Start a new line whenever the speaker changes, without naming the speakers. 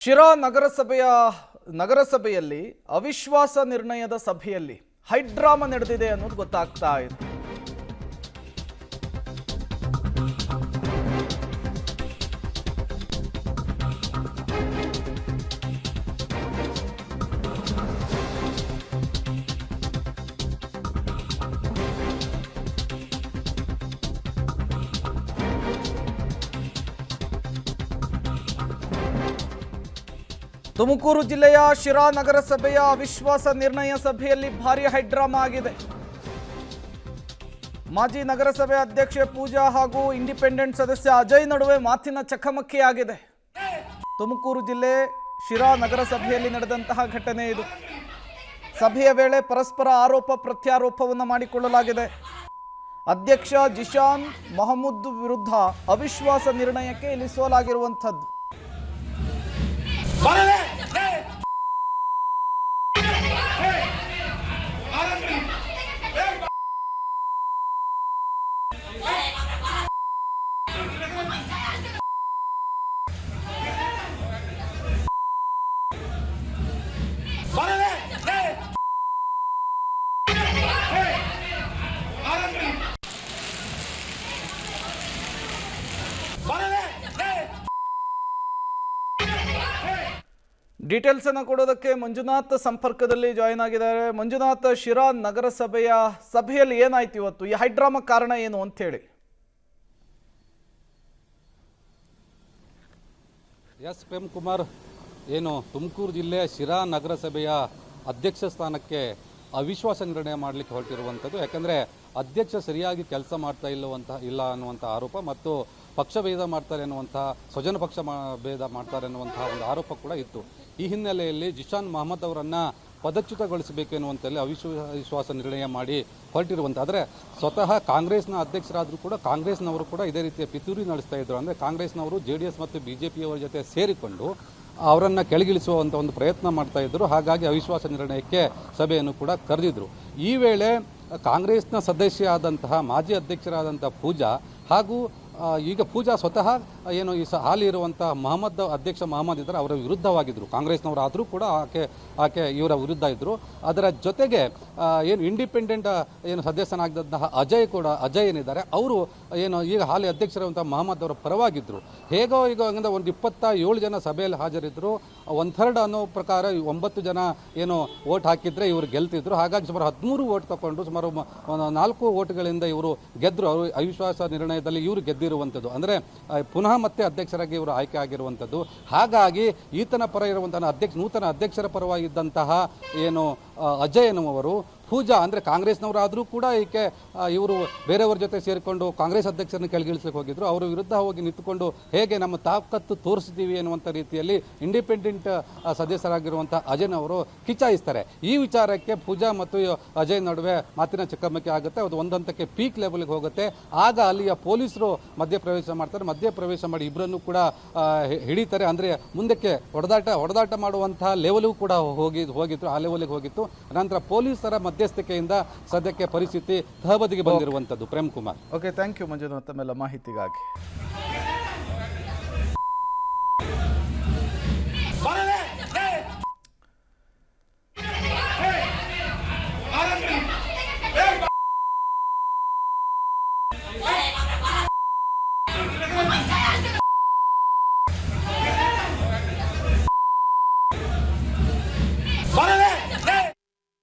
ಶಿರಾ ನಗರಸಭೆಯಲ್ಲಿ ಅವಿಶ್ವಾಸ ನಿರ್ಣಯದ ಸಭೆಯಲ್ಲಿ ಹೈಡ್ರಾಮಾ ನಡೆದಿದೆ ಅನ್ನೋದು ಗೊತ್ತಾಗ್ತಾ ಇದೆ. ತುಮಕೂರು ಜಿಲ್ಲೆಯ ಶಿರಾ ನಗರಸಭೆಯ ಅವಿಶ್ವಾಸ ನಿರ್ಣಯ ಸಭೆಯಲ್ಲಿ ಭಾರಿ ಹೈಡ್ರಾಮಾ ಆಗಿದೆ. ಮಾಜಿ ನಗರಸಭೆ ಅಧ್ಯಕ್ಷೆ ಪೂಜಾ ಹಾಗೂ ಇಂಡಿಪೆಂಡೆಂಟ್ ಸದಸ್ಯ ಅಜಯ್ ನಡುವೆ ಮಾತಿನ ಚಕಮಕಿ ಆಗಿದೆ. ತುಮಕೂರು ಜಿಲ್ಲೆ ಶಿರಾ ನಗರಸಭೆಯಲ್ಲಿ ನಡೆದಂತಹ ಘಟನೆ ಇದು. ಸಭೆಯ ವೇಳೆ ಪರಸ್ಪರ ಆರೋಪ ಪ್ರತ್ಯಾರೋಪವನ್ನು ಮಾಡಿಕೊಳ್ಳಲಾಗಿದೆ. ಅಧ್ಯಕ್ಷ ಜಿಶಾನ್ ಮಹಮೂದ್ ವಿರುದ್ಧ ಅವಿಶ್ವಾಸ ನಿರ್ಣಯಕ್ಕೆ ಇಲ್ಲಿ ಸೋಲಾಗಿರುವಂಥದ್ದು. ಡೀಟೇಲ್ಸ್ ಅನ್ನು ಕೊಡೋದಕ್ಕೆ ಮಂಜುನಾಥ್ ಸಂಪರ್ಕದಲ್ಲಿ ಜಾಯಿನ್ ಆಗಿದ್ದಾರೆ. ಮಂಜುನಾಥ್, ಶಿರಾ ನಗರಸಭೆಯ ಸಭೆಯಲ್ಲಿ ಏನಾಯ್ತು ಇವತ್ತು? ಈ ಹೈಡ್ರಾಮಾ ಕಾರಣ ಏನು ಅಂತ ಹೇಳಿ.
ಎಸ್ ಪ್ರೇಮ್ ಕುಮಾರ್, ಏನು ತುಮಕೂರು ಜಿಲ್ಲೆಯ ಶಿರಾ ನಗರಸಭೆಯ ಅಧ್ಯಕ್ಷ ಸ್ಥಾನಕ್ಕೆ ಅವಿಶ್ವಾಸ ನಿರ್ಣಯ ಮಾಡಲಿಕ್ಕೆ ಹೊರಟಿರುವಂಥದ್ದು. ಯಾಕಂದರೆ ಅಧ್ಯಕ್ಷ ಸರಿಯಾಗಿ ಕೆಲಸ ಮಾಡ್ತಾ ಇಲ್ಲ ಅನ್ನುವಂಥ ಆರೋಪ ಮತ್ತು ಪಕ್ಷ ಭೇದ ಮಾಡ್ತಾರೆ ಅನ್ನುವಂಥ ಸ್ವಜನ ಪಕ್ಷ ಭೇದ ಮಾಡ್ತಾರೆ ಅನ್ನುವಂತಹ ಒಂದು ಆರೋಪ ಕೂಡ ಇತ್ತು. ಈ ಹಿನ್ನೆಲೆಯಲ್ಲಿ ಜಿಶಾನ್ ಮಹಮ್ಮದ್ ಅವರನ್ನು ಪದಚ್ಯುತಗೊಳಿಸಬೇಕು ಎನ್ನುವಂಥಲ್ಲಿ ಅವಿಶ್ವಾಸ ನಿರ್ಣಯ ಮಾಡಿ ಹೊರಟಿರುವಂಥ. ಆದರೆ ಸ್ವತಃ ಕಾಂಗ್ರೆಸ್ನ ಅಧ್ಯಕ್ಷರಾದರೂ ಕೂಡ ಕಾಂಗ್ರೆಸ್ನವರು ಕೂಡ ಇದೇ ರೀತಿಯ ಪಿತೂರಿ ನಡೆಸ್ತಾ ಇದ್ದರು. ಅಂದರೆ ಕಾಂಗ್ರೆಸ್ನವರು JDS ಮತ್ತು BJPಯವರ ಜೊತೆ ಸೇರಿಕೊಂಡು ಅವರನ್ನು ಕೆಳಗಿಳಿಸುವಂಥ ಒಂದು ಪ್ರಯತ್ನ ಮಾಡ್ತಾ ಇದ್ದರು. ಹಾಗಾಗಿ ಅವಿಶ್ವಾಸ ನಿರ್ಣಯಕ್ಕೆ ಸಭೆಯನ್ನು ಕೂಡ ಕರೆದಿದ್ದರು. ಈ ವೇಳೆ ಕಾಂಗ್ರೆಸ್ನ ಸದಸ್ಯ ಆದಂತಹ ಮಾಜಿ ಅಧ್ಯಕ್ಷರಾದಂಥ ಪೂಜಾ ಹಾಗೂ ಈಗ ಪೂಜಾ ಸ್ವತಃ ಏನು ಈ ಹಾಲಿ ಇರುವಂಥ ಅಧ್ಯಕ್ಷ ಮಹಮ್ಮದ್ ಇದ್ದಾರೆ, ಅವರ ವಿರುದ್ಧವಾಗಿದ್ದರು. ಕಾಂಗ್ರೆಸ್ನವರು ಆದರೂ ಕೂಡ ಆಕೆ ಇವರ ವಿರುದ್ಧ ಇದ್ದರು. ಅದರ ಜೊತೆಗೆ ಏನು ಇಂಡಿಪೆಂಡೆಂಟ್ ಏನು ಸದಸ್ಯನಾಗಿದ್ದಂತಹ ಅಜಯ್ ಏನಿದ್ದಾರೆ, ಅವರು ಏನು ಈಗ ಹಾಲಿ ಅಧ್ಯಕ್ಷರಾದಂಥ ಮಹಮ್ಮದ್ ಅವರ ಪರವಾಗಿದ್ದರು. ಹೇಗೋ ಈಗ ಹಂಗಂದ್ರೆ ಒಂದು 27 ಜನ ಸಭೆಯಲ್ಲಿ ಹಾಜರಿದ್ದರು. 1/3 ಅನ್ನೋ ಪ್ರಕಾರ 9 ಜನ ಏನು ವೋಟ್ ಹಾಕಿದರೆ ಇವರು ಗೆಲ್ತಿದ್ರು. ಹಾಗಾಗಿ ಸುಮಾರು 13 ವೋಟ್ ತಗೊಂಡು ಸುಮಾರು 4 ವೋಟ್ಗಳಿಂದ ಇವರು ಗೆದ್ದರು. ಅವರು ಅವಿಶ್ವಾಸ ನಿರ್ಣಯದಲ್ಲಿ ಇವರು ಗೆದ್ದಿರುವಂಥದ್ದು. ಅಂದರೆ ಪುನಃ ಮತ್ತೆ ಅಧ್ಯಕ್ಷರಾಗಿ ಇವರು ಆಯ್ಕೆ ಆಗಿರುವಂಥದ್ದು. ಹಾಗಾಗಿ ಈತನ ಪರ ಇರುವಂತಹ ನೂತನ ಅಧ್ಯಕ್ಷರ ಪರವಾಗಿದ್ದಂತಹ ಏನು ಅಜಯ್ ಎನ್ನುವರು ಪೂಜಾ ಅಂದರೆ ಕಾಂಗ್ರೆಸ್ನವರಾದರೂ ಕೂಡ ಈಕೆ ಇವರು ಬೇರೆಯವ್ರ ಜೊತೆ ಸೇರಿಕೊಂಡು ಕಾಂಗ್ರೆಸ್ ಅಧ್ಯಕ್ಷರನ್ನು ಕೆಳಗಿಳಿಸಲಿಕ್ಕೆ ಹೋಗಿದ್ರು. ಅವರ ವಿರುದ್ಧ ಹೋಗಿ ನಿಂತುಕೊಂಡು ಹೇಗೆ ನಮ್ಮ ತಾಕತ್ತು ತೋರಿಸ್ತೀವಿ ಎನ್ನುವಂಥ ರೀತಿಯಲ್ಲಿ ಇಂಡಿಪೆಂಡೆಂಟ್ ಸದಸ್ಯರಾಗಿರುವಂಥ ಅಜಯ್ನವರು ಕಿಚಾಯಿಸ್ತಾರೆ. ಈ ವಿಚಾರಕ್ಕೆ ಪೂಜಾ ಮತ್ತು ಅಜಯ್ ನಡುವೆ ಮಾತಿನ ಚಕಮಕಿ ಆಗುತ್ತೆ. ಅದು ಒಂದು ಹಂತಕ್ಕೆ ಪೀಕ್ ಲೆವೆಲ್ಗೆ ಹೋಗುತ್ತೆ. ಆಗ ಅಲ್ಲಿಯ ಪೊಲೀಸರು ಮಧ್ಯಪ್ರವೇಶ ಮಾಡ್ತಾರೆ. ಮಧ್ಯಪ್ರವೇಶ ಮಾಡಿ ಇಬ್ಬರನ್ನು ಕೂಡ ಹಿಡಿತಾರೆ. ಅಂದರೆ ಮುಂದಕ್ಕೆ ಹೊಡೆದಾಟ ಮಾಡುವಂತಹ ಲೆವೆಲ್ಗೂ ಕೂಡ ಹೋಗಿದ್ರು. ಆ ಲೆವೆಲ್ಗೆ ಹೋಗಿತ್ತು. ನಂತರ ಪೊಲೀಸರ ಮಧ್ಯಸ್ಥಿಕೆಯಿಂದ ಸದ್ಯಕ್ಕೆ ಪರಿಸ್ಥಿತಿ ತಹಬದಿಗೆ ಬಂದಿರುವಂಥದ್ದು. Prem Kumar.
Okay, thank you Manjunath ತಮ್ಮೆಲ್ಲ ಮಾಹಿತಿಗಾಗಿ.